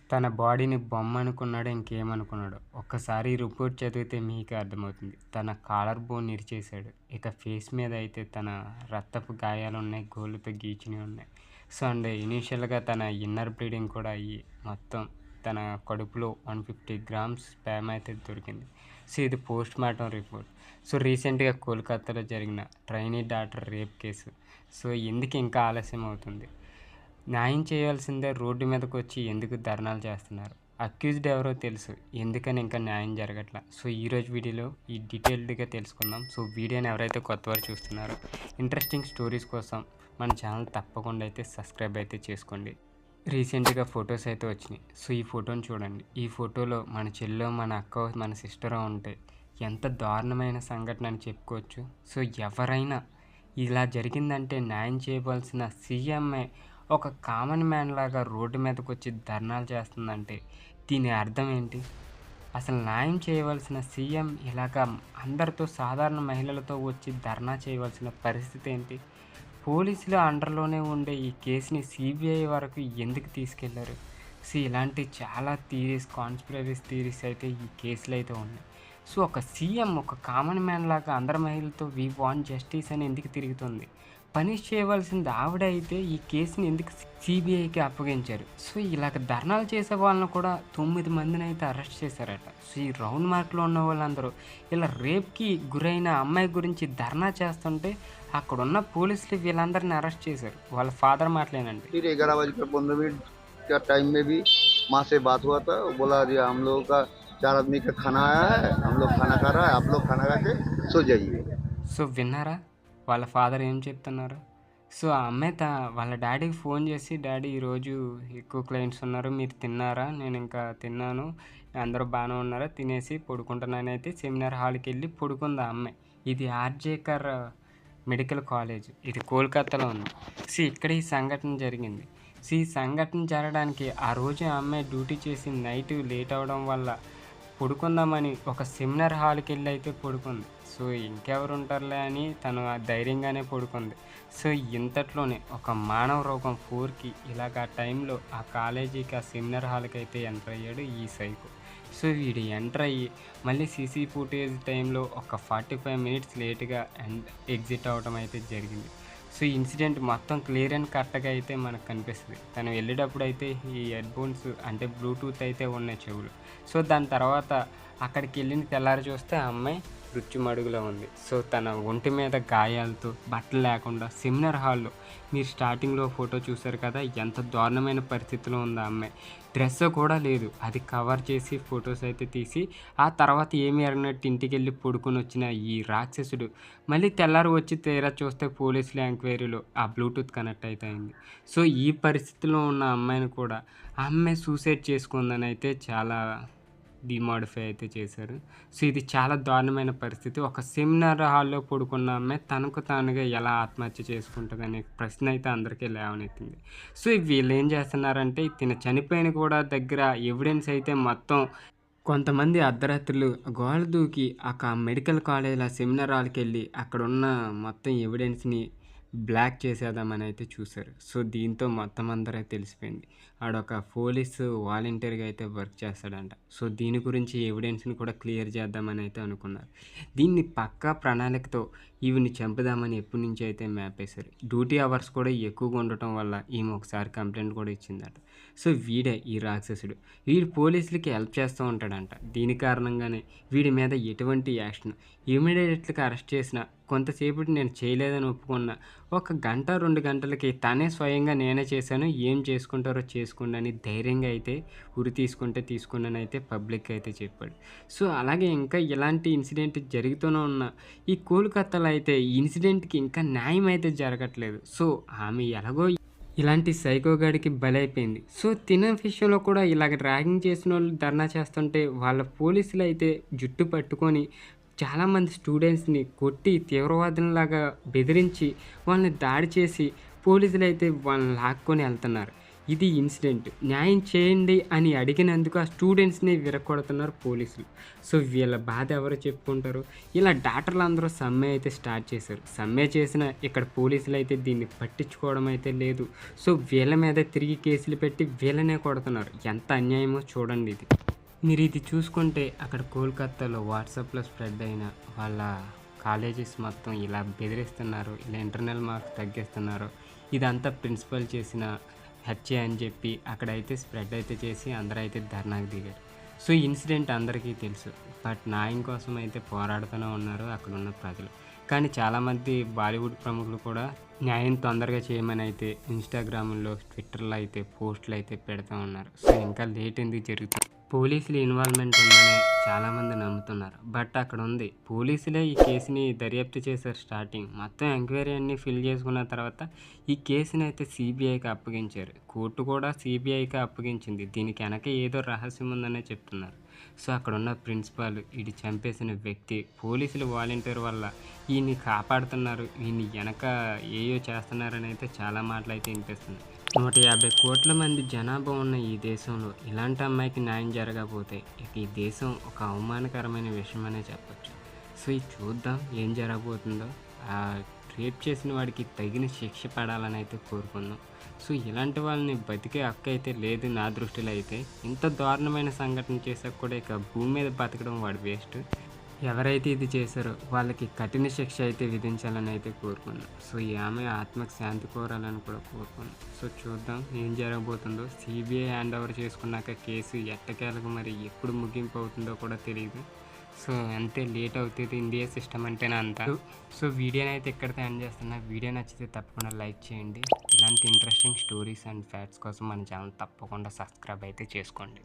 తన బాడీని బొమ్మ అనుకున్నాడో, ఇంకేమనుకున్నాడో ఒక్కసారి ఈ రిపోర్ట్ చదివితే మీకే అర్థమవుతుంది. తన కాలర్ బోన్ ఇరిచేశాడు. ఇక ఫేస్ మీద అయితే తన రక్తపు గాయాలున్నాయి. గోళ్ళతో గీచినయున్నాయి. సో, అండ్ ఇనీషియల్‌గా తన ఇన్నర్ బ్లీడింగ్ కూడా అయ్యి మొత్తం తన కడుపులో 150 గ్రామ్స్ స్పెర్మ్ అయితే దొరికింది. సో, ఇది పోస్ట్‌మార్టం రిపోర్ట్. సో, రీసెంట్‌గా కోల్‌కత్తాలో జరిగిన trainee doctor rape case. So, ఎందుకు ఇంకా ఆలస్యం అవుతుంది? న్యాయం చేయాల్సిందే రోడ్డు మీదకొచ్చి ఎందుకు ధర్నాలు చేస్తున్నారు? అక్యూజ్డ్ ఎవరో తెలుసు. ఎందుకని ఇంకా న్యాయం జరగట్ల? సో, ఈరోజు వీడియోలో ఈ డీటెయిల్డ్‌గా తెలుసుకుందాం. సో, వీడియోని ఎవరైతే కొత్తవారు చూస్తున్నారో ఇంట్రెస్టింగ్ స్టోరీస్ కోసం మన ఛానల్ తప్పకుండా అయితే సబ్స్క్రైబ్ అయితే చేసుకోండి. రీసెంట్‌గా ఫొటోస్ అయితే వచ్చినాయి. సో, ఈ ఫోటోని చూడండి. ఈ ఫోటోలో మన చెల్లో, మన అక్కో, మన సిస్టరో ఉంటే ఎంత దారుణమైన సంఘటన అని చెప్పుకోవచ్చు. సో, ఎవరైనా ఇలా జరిగిందంటే న్యాయం చేయవలసిన సీఎంఏ ఒక కామన్ మ్యాన్ లాగా రోడ్డు మీదకొచ్చి ధర్నాలు చేస్తుందంటే దీని అర్థం ఏంటి? అసలు న్యాయం చేయవలసిన సీఎం ఇలాగా అందరితో సాధారణ మహిళలతో వచ్చి ధర్నా చేయవలసిన పరిస్థితి ఏంటి? పోలీసుల అండర్‌లోనే ఉండే ఈ కేస్‌ని సీబీఐ వరకు ఎందుకు తీసుకెళ్లారు? సో, ఇలాంటి చాలా థియరీస్, కాన్స్పిరసీ థియరీస్ అయితే ఈ కేసులో అయితే ఉన్నాయి. సో, ఒక సీఎం ఒక కామన్ మ్యాన్ లాగా అందరి మహిళలతో వి వాంట్ జస్టిస్ అని ఎందుకు తిరుగుతుంది? పనిష్ చేయవలసింది ఆవిడ అయితే ఈ కేసుని ఎందుకు సీబీఐకి అప్పగించారు? సో, ఇలాగ ధర్నాలు చేసే వాళ్ళని కూడా 9 మందినైతే అరెస్ట్ చేశారట. సో, ఈ రౌండ్ మార్క్‌లో ఉన్న వాళ్ళందరూ ఇలా రేప్‌కి గురైన అమ్మాయి గురించి ధర్నా చేస్తుంటే అక్కడున్న పోలీసులు వీళ్ళందరిని అరెస్ట్ చేశారు. వాళ్ళ ఫాదర్ మాటలేనండి. फिर 11:15 का टाइम में भी माँ से बात हुआ था। वो बोला जी हम लोगों का 4 आदमी का खाना आया है, हम लोग खाना खा रहा है, आप लोग खाना खा के सो जाइए। సో, విన్నారా? వాళ్ళ ఫాదర్ ఏం చెప్తున్నారు? సో, ఆ అమ్మాయి వాళ్ళ డ్యాడీకి ఫోన్ చేసి, "డ్యాడీ ఈరోజు ఎక్కువ క్లయింట్స్ ఉన్నారు. మీరు తిన్నారా?" "నేనింకా తిన్నాను. అందరూ బానే ఉన్నారా?" తినేసి పడుకుంటున్నానైతే సెమినార్ హాల్‌కెళ్ళి పడుకుంది ఆ అమ్మాయి. ఇది ఆర్‌జేకర్ మెడికల్ కాలేజ్. ఇది కోల్‌కత్తాలో ఉంది. సో, ఇక్కడ ఈ సంఘటన జరిగింది. సో, ఈ సంఘటన జరగడానికి ఆ రోజు ఆ అమ్మాయి డ్యూటీ చేసి నైట్ లేట్ అవ్వడం వల్ల పడుకుందామని ఒక సెమినార్ హాల్‌కెళ్ళి అయితే పడుకుంది. సో, ఇంకెవరుంటారులే అని తను ధైర్యంగానే పడుకుంది. సో, ఇంతట్లోనే ఒక మానవ రోగం 4కి ఇలాగ ఆ టైంలో ఆ కాలేజీకి, ఆ సెమినార్ హాల్‌కైతే ఎంటర్ అయ్యాడు ఈ సైకో. సో, వీడు ఎంటర్ అయ్యి మళ్ళీ సీసీ ఫుటేజ్ టైంలో ఒక 45 మినిట్స్ లేట్‌గా ఎగ్జిట్ అవ్వడం అయితే జరిగింది. సో, ఈ ఇన్సిడెంట్ మొత్తం క్లియర్ అండ్ కరెక్ట్‌గా అయితే మనకు కనిపిస్తది. తను వెళ్ళేటప్పుడైతే ఈ హెడ్‌ఫోన్స్ అంటే బ్లూటూత్ అయితే ఉన్నాయి చెవులు. సో, దాని తర్వాత అక్కడికెళ్ళిన తెల్లారి చూస్తే ఆ అమ్మాయి మృత్యుమడుగులో ఉంది. సో, తన ఒంటి మీద గాయాలతో, బట్టలు లేకుండా సెమినార్ హాల్‌లో మీరు స్టార్టింగ్‌లో ఫోటో చూసారు కదా! ఎంత దారుణమైన పరిస్థితిలో ఉంది ఆ అమ్మాయి. డ్రెస్ కూడా లేదు. అది కవర్ చేసి ఫోటోస్ అయితే తీసి, ఆ తర్వాత ఏమీ ఎరగనట్టు ఇంటికెళ్ళి పడుకొనొచ్చిన ఈ రాక్షసుడు మళ్ళీ తెల్లారి వచ్చి తీరా చూస్తే పోలీసుల ఎంక్వైరీలో ఆ బ్లూటూత్ కనెక్ట్ అయితే అయింది. సో, ఈ పరిస్థితిలో ఉన్న అమ్మాయిని కూడా ఆ అమ్మాయి సూసైడ్ చేసుకుందనైతే చాలా డీమోడిఫై అయితే చేశారు. సో, ఇది చాలా దారుణమైన పరిస్థితి. ఒక సెమినార్ హాల్‌లో పడుకున్న అమ్మాయి తనకు తానుగా ఎలా ఆత్మహత్య చేసుకుంటదనే ప్రశ్న అయితే అందరికీ లేవనెత్తింది. సో, వీళ్ళేం చేస్తున్నారంటే తిను చనిపోయిన కూడా దగ్గర ఎవిడెన్స్ అయితే మొత్తం కొంతమంది అర్ధరాత్రులు గోడ దూకి మెడికల్ కాలేజ్‌లో సెమినార్ హాల్‌కెళ్ళి అక్కడున్న మొత్తం ఎవిడెన్స్‌ని బ్లాక్ చేసేద్దామని అయితే చూశారు. సో, దీంతో మొత్తం అందరికి తెలిసిపోయింది. ఆడొక పోలీసు వాలంటీర్‌గా అయితే వర్క్ చేస్తాడంట. సో, దీని గురించి ఎవిడెన్స్‌ని కూడా క్లియర్ చేద్దామని అయితే అనుకున్నారు. దీన్ని పక్కా ప్రణాళికతో ఈవిని చంపుదామని ఎప్పటినుంచో అయితే మ్యాపేశారు. డ్యూటీ అవర్స్ కూడా ఎక్కువగా ఉండటం వల్ల ఈమె ఒకసారి కంప్లెయింట్ కూడా ఇచ్చిందట. సో, వీడే ఈ రాక్షసుడు. వీడు పోలీసులకి హెల్ప్ చేస్తూ ఉంటాడంట. దీని కారణంగానే వీడి మీద ఎటువంటి యాక్షన్ ఇమ్మీడియేట్‌గా అరెస్ట్ చేసినా కొంతసేపటి నేను చేయలేదని ఒప్పుకున్నా ఒక గంట, 2 గంటలకి తనే స్వయంగా నేనే చేశాను. ఏం చేసుకుంటారో చేసుకోండి అని ధైర్యంగా అయితే ఉరి తీసుకుంటే తీసుకోండనైతే పబ్లిక్‌కి అయితే చెప్పాడు. సో, అలాగే ఇంకా ఇలాంటి ఇన్సిడెంట్ జరుగుతూనే ఉన్న ఈ కోల్‌కత్తాలో అయితే ఈ ఇన్సిడెంట్‌కి ఇంకా న్యాయం అయితే జరగట్లేదు. సో, ఆమె ఎలాగో ఇలాంటి సైకో గాడికి బలైపోయింది. సో, తిన విషయంలో కూడా ఇలాగ ర్యాగింగ్ చేసినోళ్ళు ధర్నా చేస్తుంటే వాళ్ళ పోలీసులైతే జుట్టు పట్టుకొని చాలామంది స్టూడెంట్స్‌ని కొట్టి తీవ్రవాదుల్లాగా బెదిరించి వాళ్ళని దాడి చేసి పోలీసులైతే వాళ్ళని లాక్కొని ఎళ్తన్నారు. ఇది ఇన్సిడెంట్. న్యాయం చేయండి అని అడిగినందుకు ఆ స్టూడెంట్స్‌ని విరగొడుతున్నారు పోలీసులు. సో, వీళ్ళ బాధ ఎవరు చెప్పుకుంటారు? ఇలా డాక్టర్లందరూ సమ్మె అయితే స్టార్ట్ చేశారు. సమ్మె చేసిన ఇక్కడ పోలీసులైతే దీన్ని పట్టించుకోవడం అయితే లేదు. సో, వీళ్ళ మీద తిరిగి కేసులు పెట్టి వీళ్ళనే కొడుతున్నారు. ఎంత అన్యాయమో చూడండి ఇది. మీరు ఇది చూసుకుంటే అక్కడ కోల్‌కత్తాలో వాట్సాప్‌లో స్ప్రెడ్ అయిన వాళ్ళ కాలేజెస్ మొత్తం ఇలా బెదిరిస్తున్నారు. ఇలా ఇంటర్నల్ మార్క్స్ తగ్గిస్తున్నారు. ఇదంతా ప్రిన్సిపల్ చేసిన హత్య అని చెప్పి అక్కడైతే స్ప్రెడ్ అయితే చేసి అందరూ అయితే ధర్నాకు దిగారు. సో, ఈ ఇన్సిడెంట్ అందరికీ తెలుసు. బట్ న్యాయం కోసం అయితే పోరాడుతూనే ఉన్నారు అక్కడున్న ప్రజలు. కానీ చాలామంది బాలీవుడ్ ప్రముఖులు కూడా న్యాయం తొందరగా చేయమని అయితే ఇన్‌స్టాగ్రామ్‌లో, ట్విట్టర్‌లో అయితే పోస్టులు అయితే పెడతా ఉన్నారు. సో, ఇంకా లేట్ ఎందుకు జరుగుతుంది? పోలీసుల ఇన్వాల్వ్‌మెంట్ ఉందని చాలామంది నమ్ముతున్నారు. బట్ అక్కడ ఉంది. పోలీసులే ఈ కేసుని దర్యాప్తు చేశారు స్టార్టింగ్. మొత్తం ఎంక్వైరీ అన్నీ ఫిల్ చేసుకున్న తర్వాత ఈ కేసుని అయితే సీబీఐకి అప్పగించారు. కోర్టు కూడా సీబీఐకి అప్పగించింది. దీనికి వెనక ఏదో రహస్యం ఉందనే చెప్తున్నారు. సో, అక్కడున్న ప్రిన్సిపాల్, ఈడు చంపేసిన వ్యక్తి, పోలీసులు వాలంటీర్ వల్ల ఈయన్ని కాపాడుతున్నారు, ఈయన్ని వెనక ఏయో చేస్తున్నారని అయితే చాలా మాటలైతే వినిపిస్తున్నాయి. 150 కోట్ల మంది జనాభా ఉన్న ఈ దేశంలో ఇలాంటి అమ్మాయికి న్యాయం జరగకపోతే ఇక ఈ దేశం ఒక అవమానకరమైన విషయమనే చెప్పొచ్చు. సో, ఇది చూద్దాం ఏం జరగబోతుందో. రేప్ చేసిన వాడికి తగిన శిక్ష పడాలని అయితే కోరుకుందాం. సో, ఇలాంటి వాళ్ళని బతికే హక్కు అయితే లేదు నా దృష్టిలో అయితే. ఇంత దారుణమైన సంఘటన చేసాక కూడా ఇక భూమి మీద బతకడం వాడు వేస్ట్. ఎవరైతే ఇది చేశారో వాళ్ళకి కఠిన శిక్ష అయితే విధించాలని అయితే కోరుకున్నాం. సో, ఈ ఆమె ఆత్మకు శాంతి కోరాలని కూడా కోరుకున్నాం. సో, చూద్దాం ఏం జరగబోతుందో. సిబిఐ హ్యాండ్ ఓవర్ చేసుకున్నాక కేసు ఎట్టకేలకు మరి ఎప్పుడు ముగింపు అవుతుందో కూడా తెలియదు. సో, అంతే లేట్ అవుతుంది ఇండియా సిస్టమ్ అంటేనే అంతా. సో, వీడియోని అయితే ఇక్కడితో ఎండ్ చేస్తున్నా. వీడియో నచ్చితే తప్పకుండా లైక్ చేయండి. ఇలాంటి ఇంట్రెస్టింగ్ స్టోరీస్ అండ్ ఫ్యాక్ట్స్ కోసం మన ఛానల్ తప్పకుండా సబ్స్క్రైబ్ అయితే చేసుకోండి.